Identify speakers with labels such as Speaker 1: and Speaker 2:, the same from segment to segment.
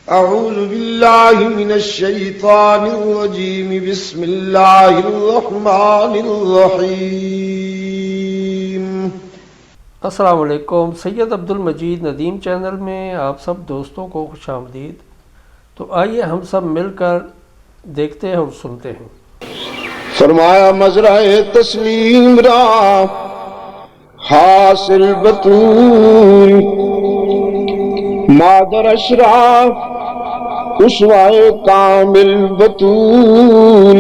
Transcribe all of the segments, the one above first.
Speaker 1: أعوذ بالله من الشيطان الرجيم بسم الله الرحمن الرحيم.
Speaker 2: السلام علیکم. سید عبد المجید ندیم چینل میں آپ سب دوستوں کو خوش آمدید. تو آئیے ہم سب مل کر دیکھتے ہیں اور سنتے ہیں.
Speaker 1: فرمایا مزرعہ تسلیم را حاصل بطول مادر اشراف اسوائے کامل بطول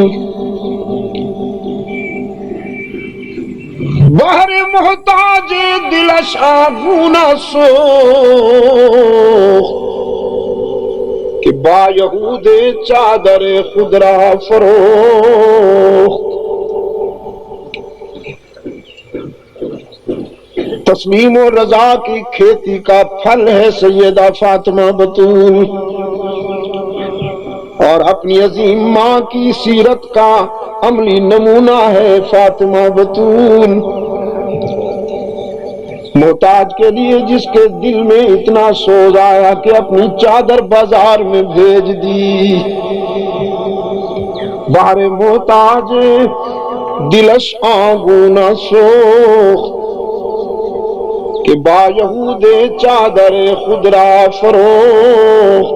Speaker 1: بہر محتاج دلش آگونا سو کہ با یہود چادر خدرا فروخت. تسلیم و رضا کی کھیتی کا پھل ہے سیدہ فاطمہ بطول، اور اپنی عظیم ماں کی سیرت کا عملی نمونہ ہے فاطمہ بطول. محتاج کے لیے جس کے دل میں اتنا سوز آیا کہ اپنی چادر بازار میں بھیج دی. بہر محتاج دلش آنگونا سوخت کہ با یہود چادر خدرا فروخت.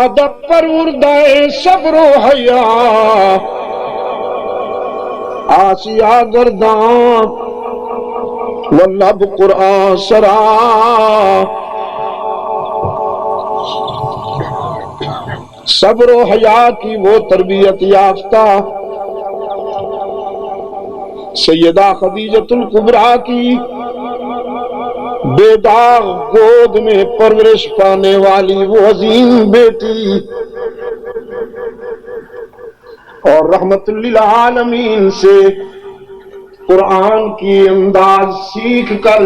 Speaker 1: ادب پروردائے صبر و حیا آسیہ گردان واللب قرآن سرا. صبر و حیا کی وہ تربیت یافتہ سیدہ خدیجۃ الکبریٰ کی بے داغ گود میں پرورش پانے والی وہ عظیم بیٹی اور رحمت للعالمین سے قرآن کی انداز سیکھ کر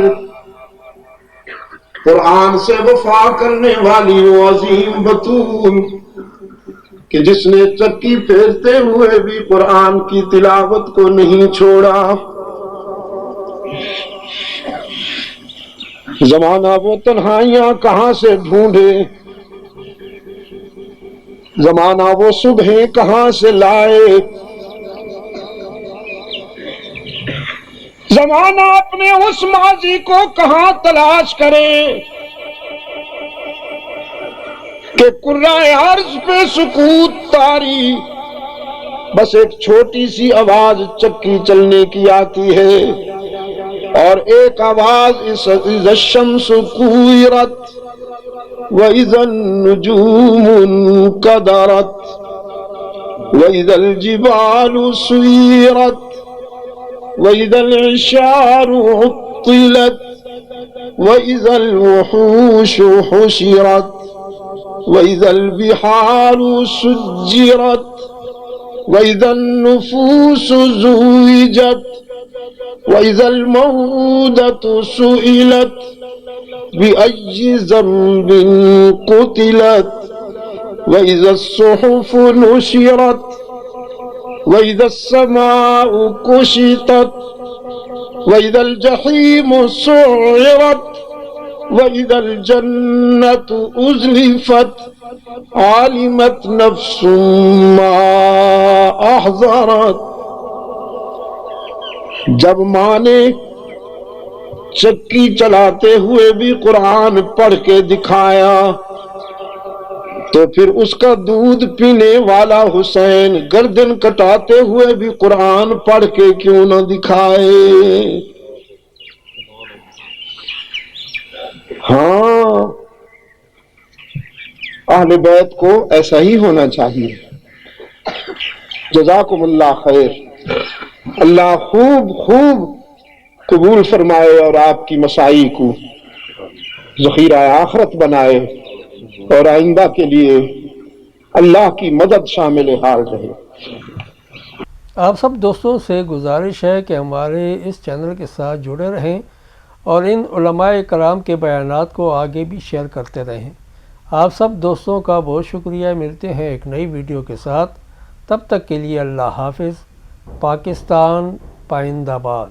Speaker 1: قرآن سے وفا کرنے والی وہ عظیم بطول کہ جس نے چکی پھیرتے ہوئے بھی قرآن کی تلاوت کو نہیں چھوڑا. زمانہ وہ تنہائیاں کہاں سے ڈھونڈے، زمانہ وہ صبحیں کہاں سے لائے، زمانہ اپنے اس ماضی کو کہاں تلاش کرے کہ قرائے عرض پہ سکوت تاری بس ایک چھوٹی سی آواز چکی چلنے کی آتی ہے، اور ایک آواز اذا الشمس کوئرت وَإِذَا النُّجُومُ انْكَدَرَتْ وَإِذَا الْجِبَالُ سُيِّرَتْ وَإِذَا الْعِشَارُ عُطِّلَتْ وَإِذَا الْوُحُوشُ حُشِرَتْ وَإِذَا الْبِحَارُ سُجِّرَتْ وَإِذَا النُّفُوسُ زُوِّجَتْ وَإِذَا الْمَوْءُودَةُ سُئِلَتْ بِأَيِّ ذَنبٍ قُتِلَتْ وَإِذَا الصُّحُفُ نُشِرَتْ وَإِذَا السَّمَاءُ كُشِطَتْ وَإِذَا الْجَحِيمُ سُعِّرَتْ وَإِذَا الْجَنَّةُ أُزْلِفَتْ عَلِمَتْ نَفْسٌ مَّا أَحْضَرَتْ. جب ماں نے چکی چلاتے ہوئے بھی قرآن پڑھ کے دکھایا تو پھر اس کا دودھ پینے والا حسین گردن کٹاتے ہوئے بھی قرآن پڑھ کے کیوں نہ دکھائے. ہاں، اہل بیت کو ایسا ہی ہونا چاہیے. جزاکم اللہ خیر. اللہ خوب خوب قبول فرمائے اور آپ کی مساعی کو ذخیرہ آخرت بنائے اور آئندہ کے لیے اللہ کی مدد شامل حال رہے.
Speaker 2: آپ سب دوستوں سے گزارش ہے کہ ہمارے اس چینل کے ساتھ جڑے رہیں اور ان علماء کرام کے بیانات کو آگے بھی شیئر کرتے رہیں. آپ سب دوستوں کا بہت شکریہ. ملتے ہیں ایک نئی ویڈیو کے ساتھ. تب تک کے لیے اللہ حافظ. پاکستان پائندہ باد۔